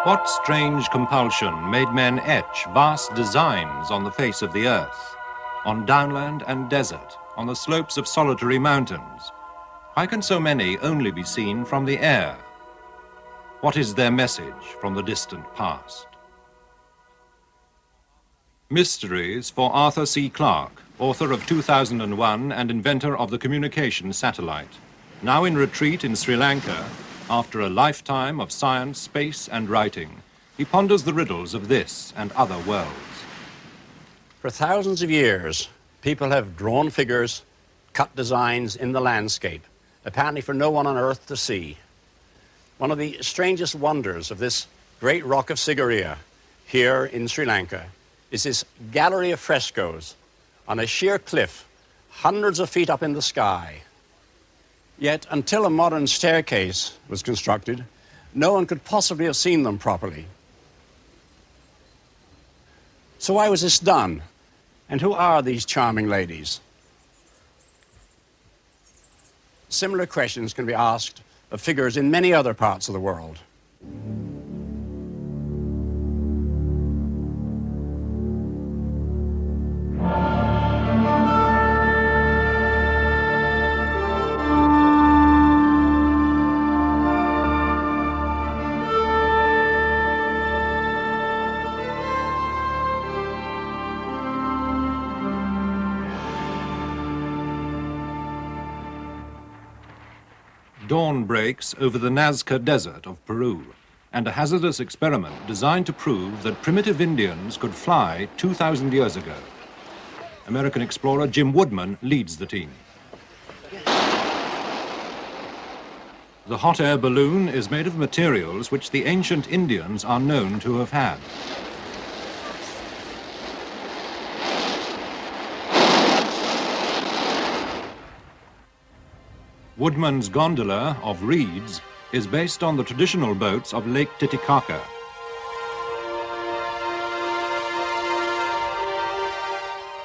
What strange compulsion made men etch vast designs on the face of the earth, on downland and desert, on the slopes of solitary mountains? Why can so many only be seen from the air? What is their message from the distant past? Mysteries for Arthur C. Clarke, author of 2001 and inventor of the communication satellite. Now in retreat in Sri Lanka, after a lifetime of science, space, and writing, he ponders the riddles of this and other worlds. For thousands of years, people have drawn figures, cut designs in the landscape, apparently for no one on Earth to see. One of the strangest wonders of this great rock of Sigiriya here in Sri Lanka is this gallery of frescoes on a sheer cliff, hundreds of feet up in the sky. Yet, until a modern staircase was constructed, no one could possibly have seen them properly. So why was this done? And who are these charming ladies? Similar questions can be asked of figures in many other parts of the world. Dawn breaks over the Nazca Desert of Peru, and a hazardous experiment designed to prove that primitive Indians could fly 2,000 years ago. American explorer Jim Woodman leads the team. The hot air balloon is made of materials which the ancient Indians are known to have had. Woodman's gondola of reeds is based on the traditional boats of Lake Titicaca.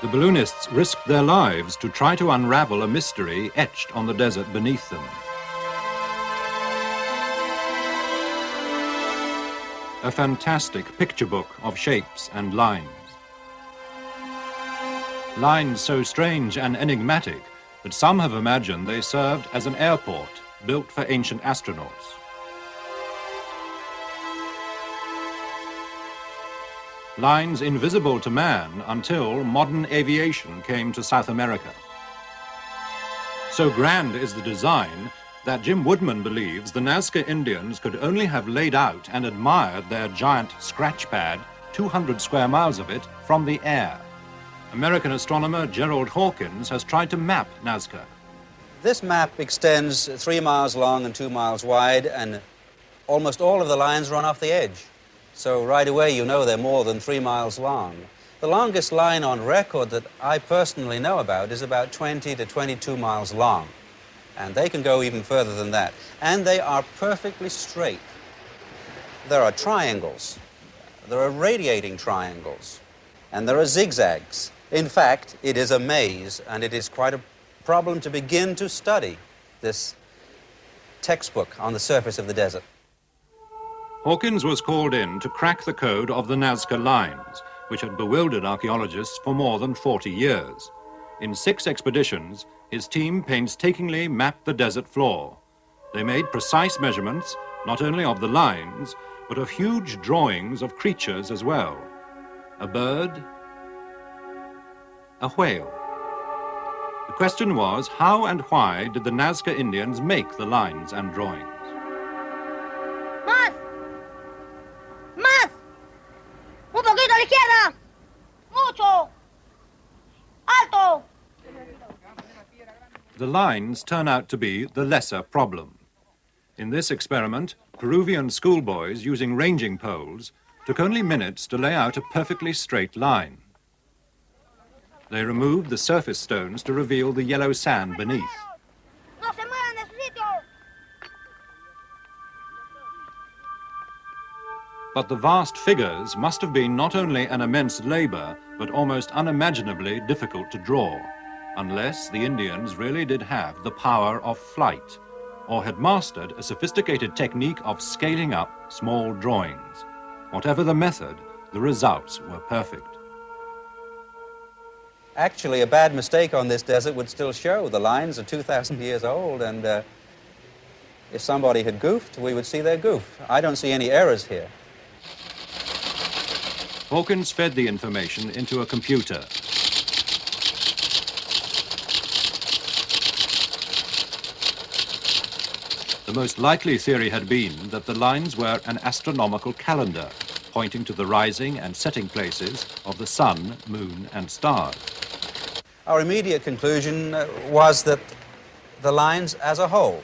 The balloonists risked their lives to try to unravel a mystery etched on the desert beneath them. A fantastic picture book of shapes and lines. Lines so strange and enigmatic that some have imagined they served as an airport built for ancient astronauts. Lines invisible to man until modern aviation came to South America. So grand is the design that Jim Woodman believes the Nazca Indians could only have laid out and admired their giant scratch pad, 200 square miles of it, from the air. American astronomer Gerald Hawkins has tried to map Nazca. This map extends 3 miles long and 2 miles wide, and almost all of the lines run off the edge. So right away you know they're more than 3 miles long. The longest line on record that I personally know about is about 20 to 22 miles long. And they can go even further than that. And they are perfectly straight. There are triangles. There are radiating triangles. And there are zigzags. In fact, it is a maze, and it is quite a problem to begin to study this textbook on the surface of the desert. Hawkins was called in to crack the code of the Nazca lines, which had bewildered archaeologists for more than 40 years. In 6 expeditions, his team painstakingly mapped the desert floor. They made precise measurements, not only of the lines, but of huge drawings of creatures as well. A bird, a whale. The question was, how and why did the Nazca Indians make the lines and drawings? Más! Más! Un poquito a la izquierda! Mucho! Alto! The lines turn out to be the lesser problem. In this experiment, Peruvian schoolboys using ranging poles took only minutes to lay out a perfectly straight line. They removed the surface stones to reveal the yellow sand beneath. No se muevan de su sitio! But the vast figures must have been not only an immense labor, but almost unimaginably difficult to draw, unless the Indians really did have the power of flight, or had mastered a sophisticated technique of scaling up small drawings. Whatever the method, the results were perfect. Actually, a bad mistake on this desert would still show. The lines are 2,000 years old, and if somebody had goofed, we would see their goof. I don't see any errors here. Hawkins fed the information into a computer. The most likely theory had been that the lines were an astronomical calendar, pointing to the rising and setting places of the sun, moon, and stars. Our immediate conclusion was that the lines as a whole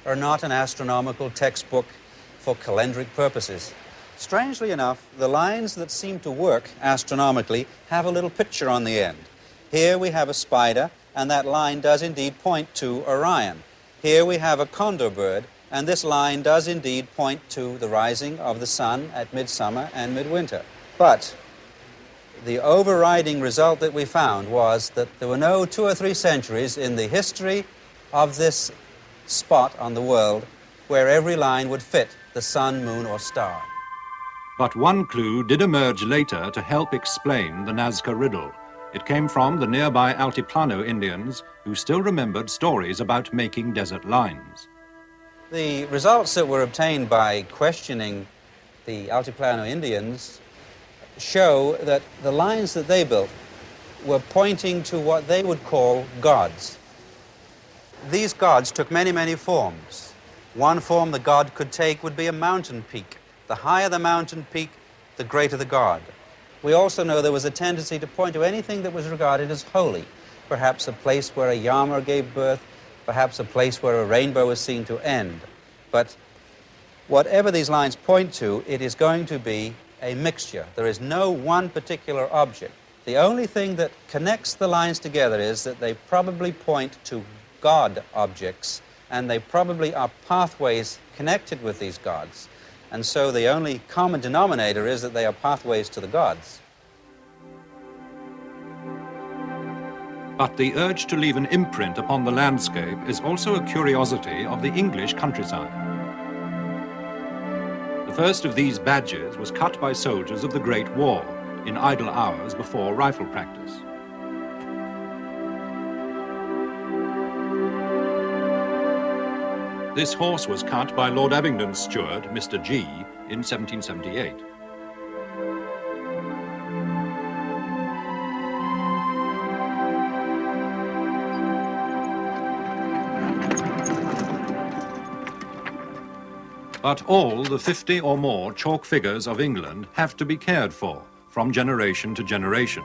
are not an astronomical textbook for calendric purposes. Strangely enough, the lines that seem to work astronomically have a little picture on the end. Here we have a spider, and that line does indeed point to Orion. Here we have a condor bird, and this line does indeed point to the rising of the sun at midsummer and midwinter. But the overriding result that we found was that there were no 2 or 3 centuries in the history of this spot on the world where every line would fit the sun, moon, or star. But one clue did emerge later to help explain the Nazca riddle. It came from the nearby Altiplano Indians, who still remembered stories about making desert lines. The results that were obtained by questioning the Altiplano Indians show that the lines that they built were pointing to what they would call gods. These gods took many, many forms. One form the god could take would be a mountain peak. The higher the mountain peak, the greater the god. We also know there was a tendency to point to anything that was regarded as holy, perhaps a place where a Yama gave birth, perhaps a place where a rainbow was seen to end. But whatever these lines point to, it is going to be a mixture. There is no one particular object. The only thing that connects the lines together is that they probably point to God objects, and they probably are pathways connected with these gods. And so the only common denominator is that they are pathways to the gods. But the urge to leave an imprint upon the landscape is also a curiosity of the English countryside. The first of these badges was cut by soldiers of the Great War in idle hours before rifle practice. This horse was cut by Lord Abingdon's steward, Mr. G, in 1778. But all the 50 or more chalk figures of England have to be cared for from generation to generation.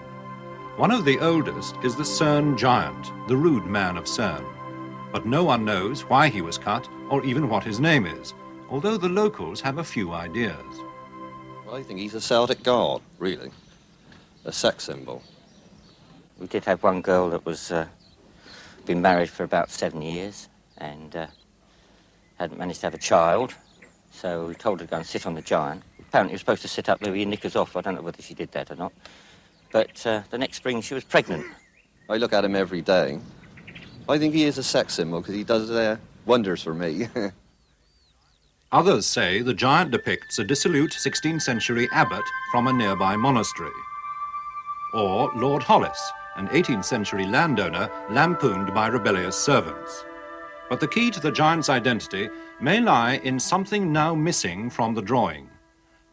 One of the oldest is the Cerne giant, the rude man of Cerne. But no one knows why he was cut or even what his name is, although the locals have a few ideas. Well, I think he's a Celtic god, really. A sex symbol. We did have one girl that was been married for about 7 years and hadn't managed to have a child, so we told her to go and sit on the giant. Apparently you're supposed to sit up there with your knickers off. I don't know whether she did that or not. But the next spring she was pregnant. I look at him every day. I think he is a sex symbol because he does wonders for me. Others say the giant depicts a dissolute 16th century abbot from a nearby monastery. Or Lord Hollis, an 18th century landowner lampooned by rebellious servants. But the key to the giant's identity may lie in something now missing from the drawing.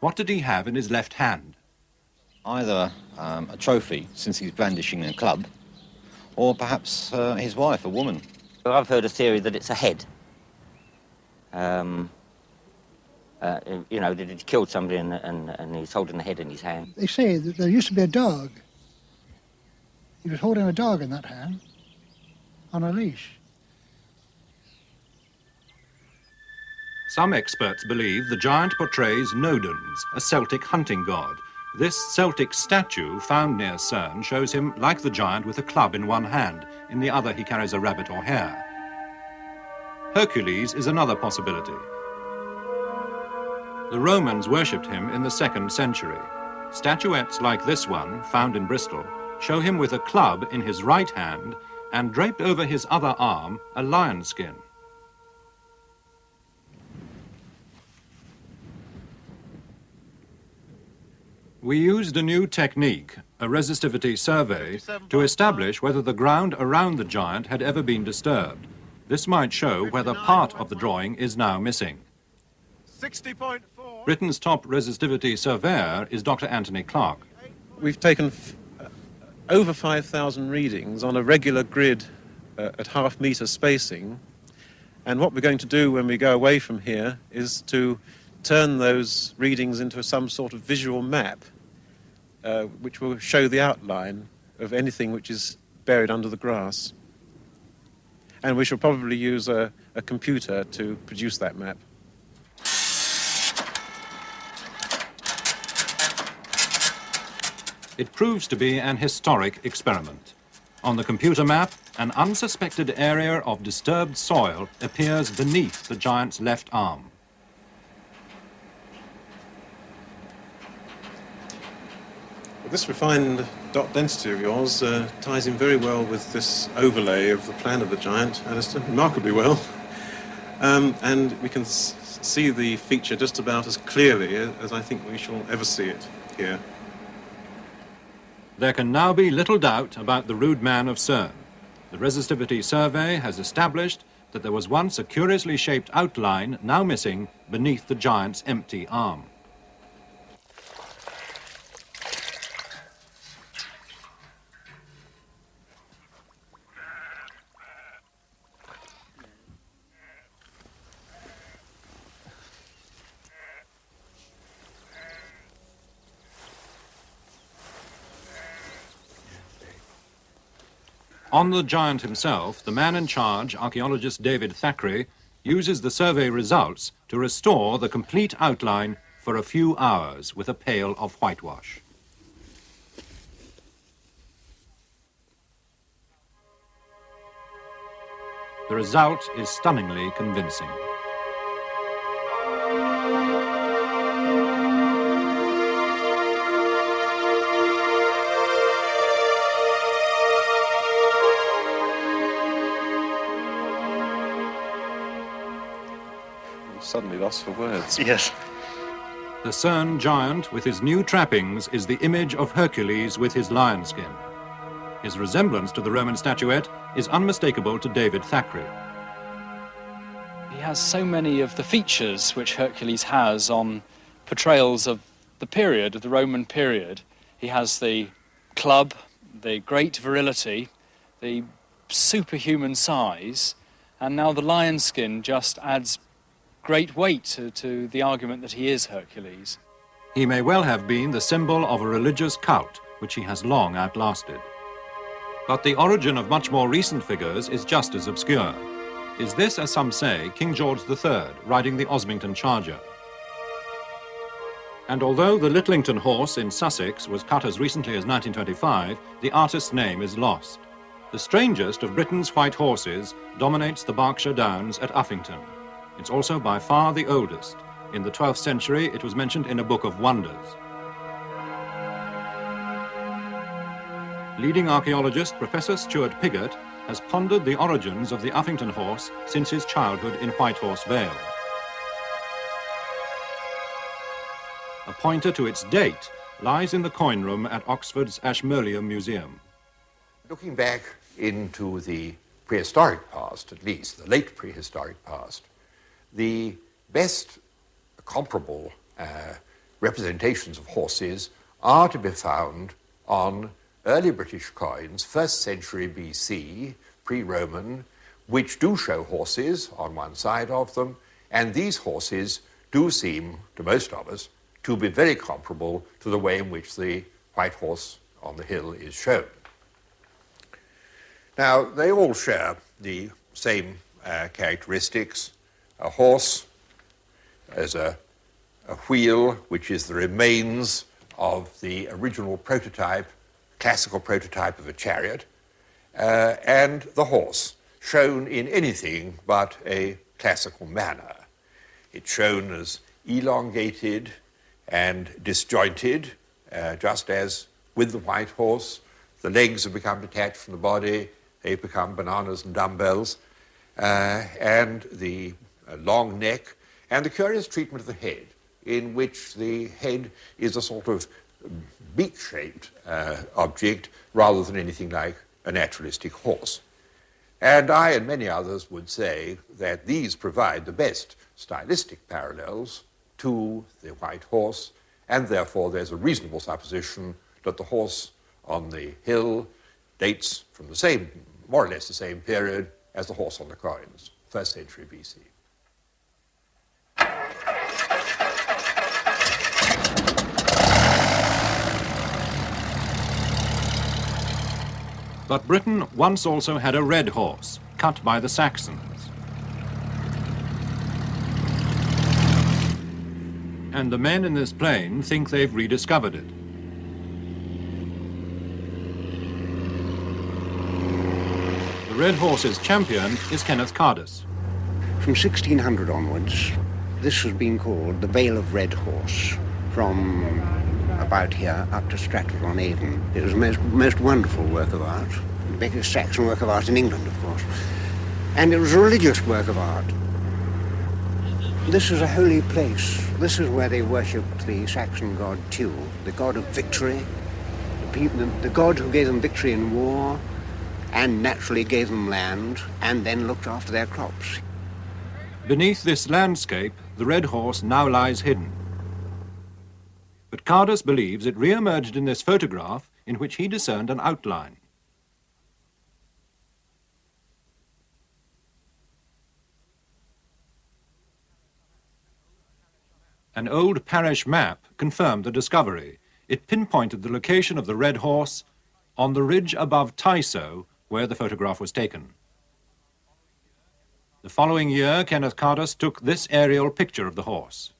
What did he have in his left hand? Either a trophy, since he's brandishing a club, or perhaps his wife, a woman. Well, I've heard a theory that it's a head. You know, that he'd killed somebody and he's holding the head in his hand. They say that there used to be a dog. He was holding a dog in that hand, on a leash. Some experts believe the giant portrays Nodens, a Celtic hunting god. This Celtic statue found near Cerne shows him like the giant with a club in one hand. In the other he carries a rabbit or hare. Hercules is another possibility. The Romans worshipped him in the 2nd century. Statuettes like this one, found in Bristol, show him with a club in his right hand and draped over his other arm a lion skin. We used a new technique, a resistivity survey, to establish whether the ground around the giant had ever been disturbed. This might show whether part of the drawing is now missing. 60.4. Britain's top resistivity surveyor is Dr. Anthony Clarke. We've taken over 5,000 readings on a regular grid at half-metre spacing, and what we're going to do when we go away from here is to turn those readings into some sort of visual map which will show the outline of anything which is buried under the grass. And we shall probably use a computer to produce that map. It proves to be an historic experiment. On the computer map, an unsuspected area of disturbed soil appears beneath the giant's left arm. This refined dot density of yours ties in very well with this overlay of the plan of the giant, Alistair, remarkably well. And we can see the feature just about as clearly as I think we shall ever see it here. There can now be little doubt about the rude man of CERN. The resistivity survey has established that there was once a curiously shaped outline, now missing, beneath the giant's empty arm. On the giant himself, the man in charge, archaeologist David Thackeray, uses the survey results to restore the complete outline for a few hours with a pail of whitewash. The result is stunningly convincing. Suddenly lost for words. Yes. The CERN giant with his new trappings is the image of Hercules with his lion skin. His resemblance to the Roman statuette is unmistakable to David Thackeray. He has so many of the features which Hercules has on portrayals of the period, of the Roman period. He has the club, the great virility, the superhuman size, and now the lion skin just adds great weight to the argument that he is Hercules. He may well have been the symbol of a religious cult, which he has long outlasted. But the origin of much more recent figures is just as obscure. Is this, as some say, King George III riding the Osmington charger? And although the Littlington horse in Sussex was cut as recently as 1925, the artist's name is lost. The strangest of Britain's white horses dominates the Berkshire Downs at Uffington. It's also by far the oldest. In the 12th century, it was mentioned in a book of wonders. Leading archaeologist Professor Stuart Piggott has pondered the origins of the Uffington horse since his childhood in Whitehorse Vale. A pointer to its date lies in the coin room at Oxford's Ashmolean Museum. Looking back into the prehistoric past, at least, the late prehistoric past, the best comparable representations of horses are to be found on early British coins, 1st century BC, pre-Roman, which do show horses on one side of them, and these horses do seem, to most of us, to be very comparable to the way in which the white horse on the hill is shown. Now, they all share the same characteristics. A horse as a wheel, which is the remains of the original prototype, classical prototype of a chariot, and the horse, shown in anything but a classical manner. It's shown as elongated and disjointed, just as with the white horse, the legs have become detached from the body, they become bananas and dumbbells, and the long neck, and the curious treatment of the head, in which the head is a sort of beak-shaped object rather than anything like a naturalistic horse. And I and many others would say that these provide the best stylistic parallels to the white horse, and therefore there's a reasonable supposition that the horse on the hill dates from the same, more or less the same period as the horse on the coins, 1st century BC. But Britain once also had a red horse, cut by the Saxons. And the men in this plain think they've rediscovered it. The red horse's champion is Kenneth Cardus. From 1600 onwards, this has been called the Vale of Red Horse, from about here up to Stratford-on-Avon. It was a most wonderful work of art, the biggest Saxon work of art in England, of course. And it was a religious work of art. This is a holy place. This is where they worshipped the Saxon god Tiw, the god of victory, the god who gave them victory in war, and naturally gave them land, and then looked after their crops. Beneath this landscape, the red horse now lies hidden. But Cardus believes it re-emerged in this photograph in which he discerned an outline. An old parish map confirmed the discovery. It pinpointed the location of the red horse on the ridge above Tysoe, where the photograph was taken. The following year, Kenneth Cardus took this aerial picture of the horse.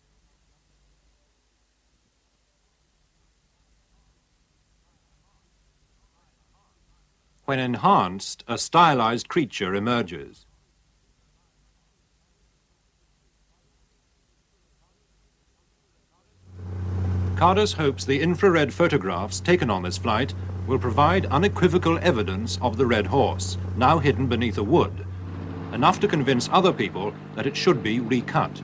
When enhanced, a stylized creature emerges. Cardus hopes the infrared photographs taken on this flight will provide unequivocal evidence of the red horse, now hidden beneath a wood, enough to convince other people that it should be recut.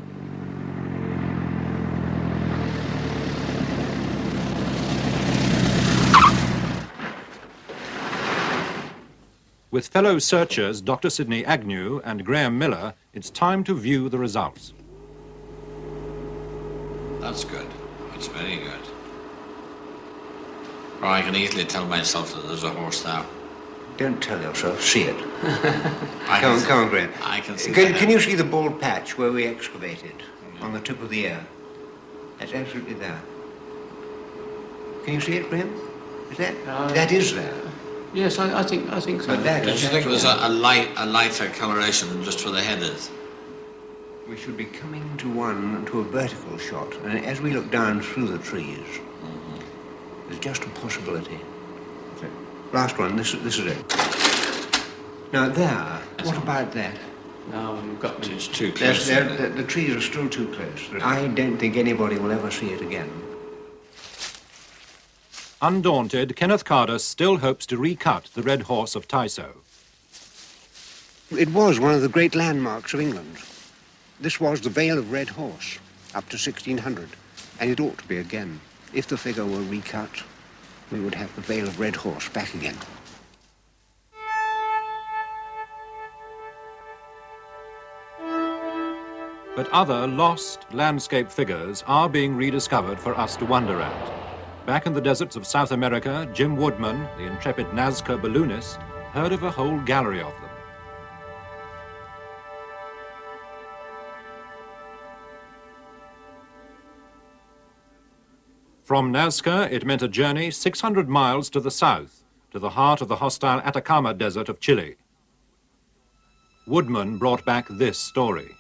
With fellow searchers Dr. Sidney Agnew and Graham Miller, it's time to view the results. That's good. That's very good. Or I can easily tell myself that there's a horse there. Don't tell yourself, see it. Come on, Graham. I can see Can you see the bald patch where we excavated on the tip of the ear? That's absolutely there. Can you see it, Graham? Is that is there? Yes, I think so. Don't you think there's a lighter coloration just where the head is? We should be coming to a vertical shot, and as we look down through the trees, there's just a possibility. Last one, this is it. Now there, what about that? No, you've got me. It's too close. The trees are still too close. I don't think anybody will ever see it again. Undaunted, Kenneth Cardus still hopes to recut the red horse of Tysoe. It was one of the great landmarks of England. This was the Vale of Red Horse, up to 1600, and it ought to be again. If the figure were recut, we would have the Vale of Red Horse back again. But other lost landscape figures are being rediscovered for us to wonder at. Back in the deserts of South America, Jim Woodman, the intrepid Nazca balloonist, heard of a whole gallery of them. From Nazca, it meant a journey 600 miles to the south, to the heart of the hostile Atacama Desert of Chile. Woodman brought back this story.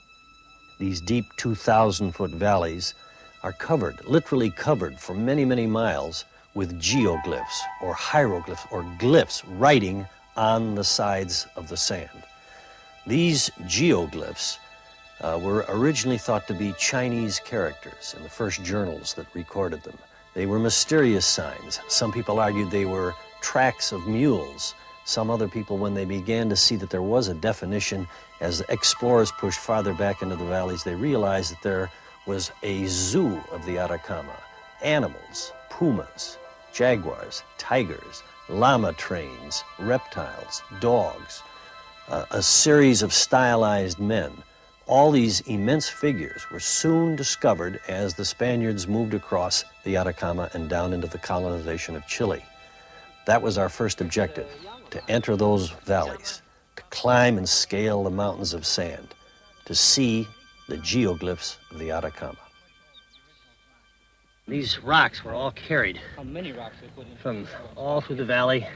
These deep 2,000-foot valleys are covered, literally covered for many, many miles with geoglyphs or hieroglyphs or glyphs writing on the sides of the sand. These geoglyphs were originally thought to be Chinese characters in the first journals that recorded them. They were mysterious signs. Some people argued they were tracks of mules. Some other people, when they began to see that there was a definition, as the explorers pushed farther back into the valleys, they realized that there was a zoo of the Atacama, animals, pumas, jaguars, tigers, llama trains, reptiles, dogs, a series of stylized men. All these immense figures were soon discovered as the Spaniards moved across the Atacama and down into the colonization of Chile. That was our first objective, to enter those valleys, to climb and scale the mountains of sand, to see the geoglyphs of the Atacama. These rocks were all carried from all through the valley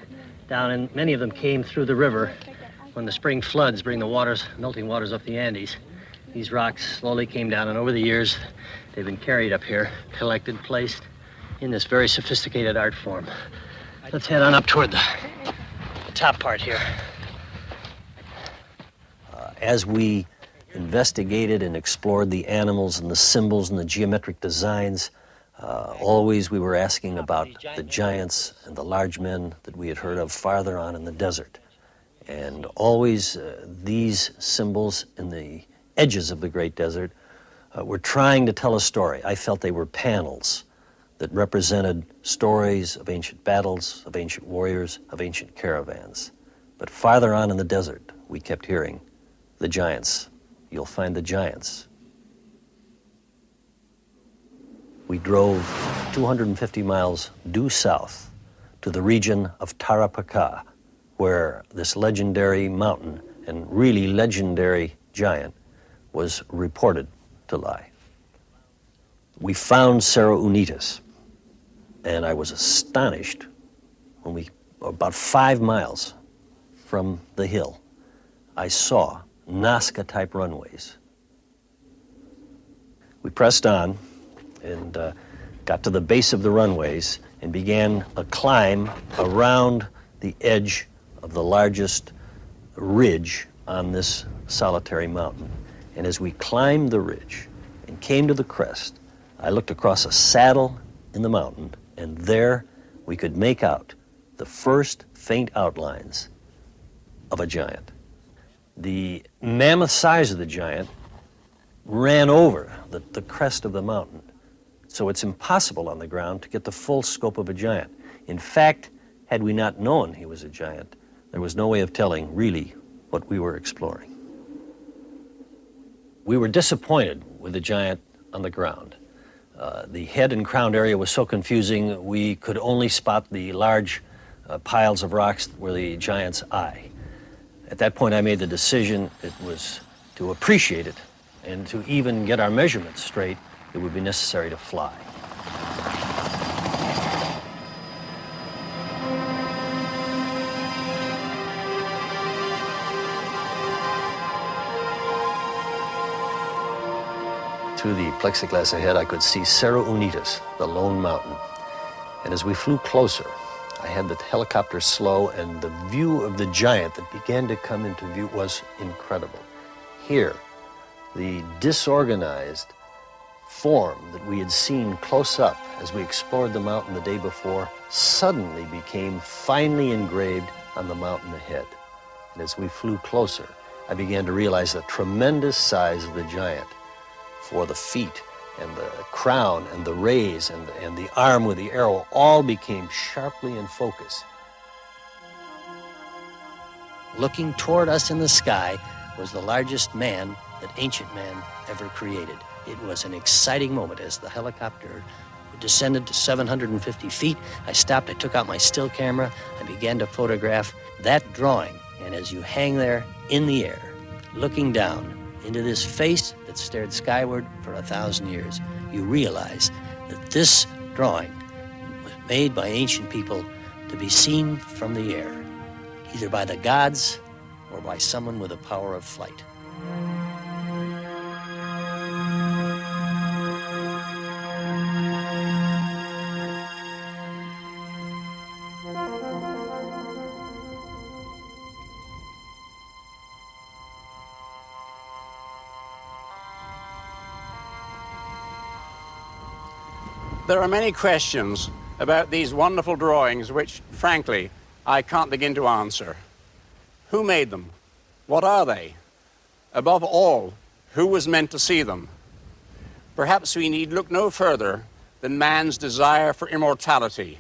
down, and many of them came through the river when the spring floods bring the waters, melting waters up the Andes. These rocks slowly came down, and over the years, they've been carried up here, collected, placed in this very sophisticated art form. Let's head on up toward the top part here. As we investigated and explored the animals and the symbols and the geometric designs, always we were asking about the giants and the large men that we had heard of farther on in the desert. And always these symbols in the edges of the great desert were trying to tell a story. I felt they were panels that represented stories of ancient battles, of ancient warriors, of ancient caravans. But farther on in the desert, we kept hearing, the giants. You'll find the giants. We drove 250 miles due south to the region of Tarapacá, where this legendary mountain and really legendary giant was reported to lie. We found Cerro Unitas, and I was astonished when we were about 5 miles from the hill. I saw Nazca-type runways. We pressed on and got to the base of the runways and began a climb around the edge of the largest ridge on this solitary mountain. And as we climbed the ridge and came to the crest, I looked across a saddle in the mountain, and there we could make out the first faint outlines of a giant. The mammoth size of the giant ran over the crest of the mountain, so it's impossible on the ground to get the full scope of a giant. In fact, had we not known he was a giant, there was no way of telling really what we were exploring. We were disappointed with the giant on the ground. The head and crown area was so confusing, we could only spot the large piles of rocks that were the giant's eye. At that point, I made the decision it was to appreciate it, and to even get our measurements straight, it would be necessary to fly. Through the plexiglass ahead, I could see Cerro Unitas, the lone mountain. And as we flew closer, I had the helicopter slow, and the view of the giant that began to come into view was incredible. Here, the disorganized form that we had seen close up as we explored the mountain the day before suddenly became finely engraved on the mountain ahead. And as we flew closer, I began to realize the tremendous size of the giant, for the feet and the crown and the rays and the arm with the arrow all became sharply in focus. Looking toward us in the sky was the largest man that ancient man ever created. It was an exciting moment as the helicopter descended to 750 feet. I stopped, I took out my still camera, I began to photograph that drawing. And as you hang there in the air, looking down into this face that stared skyward for 1,000 years, you realize that this drawing was made by ancient people to be seen from the air, either by the gods or by someone with the power of flight. There are many questions about these wonderful drawings which, frankly, I can't begin to answer. Who made them? What are they? Above all, who was meant to see them? Perhaps we need look no further than man's desire for immortality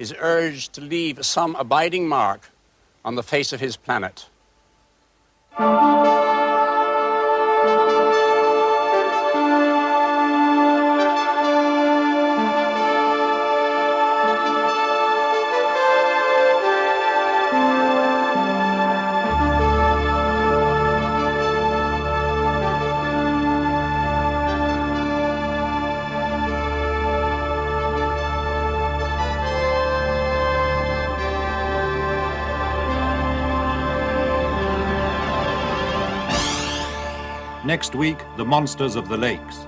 is urged to leave some abiding mark on the face of his planet. Next week, the monsters of the lakes.